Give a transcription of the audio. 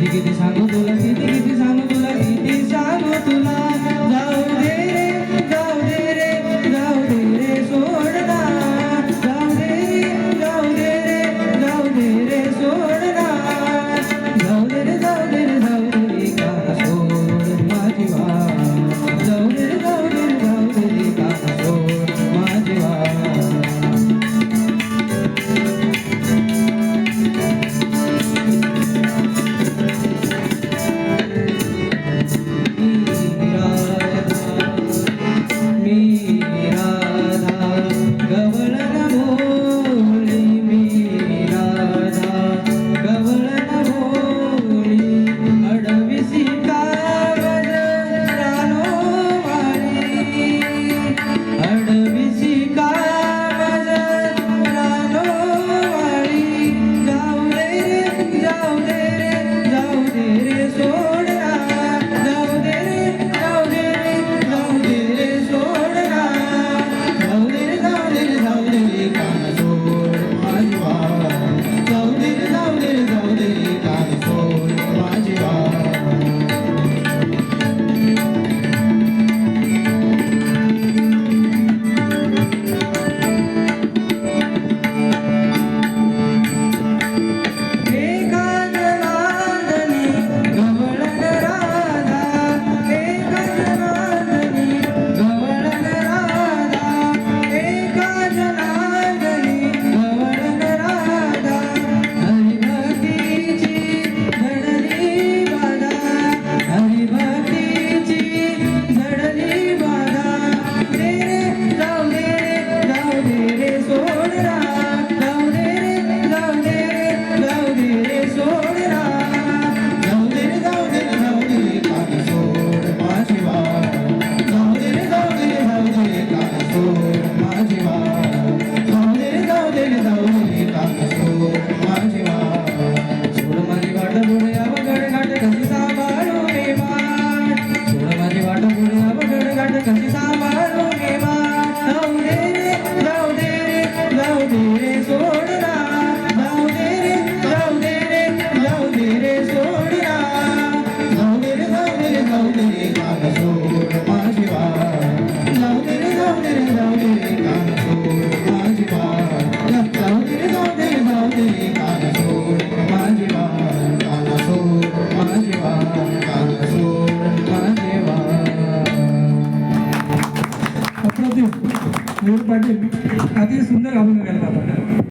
किती किती सांगू तुला, किती किती सांगू तुला, किती सांगू तुला. जाऊ दे रे, जाऊ दे रे, जाऊ दे रे सोडना. जाऊ दे रे, जाऊ दे रे, जाऊ दे रे सोडना. जाऊ दे रे, जाऊ दे रे, जाऊ दे रे का सोड माझी वाट. जाऊ दे रे, जाऊ दे रे, जाऊ दे रे का सोड माझी वाट. पाटील अति सुंदर गाऊन गेला.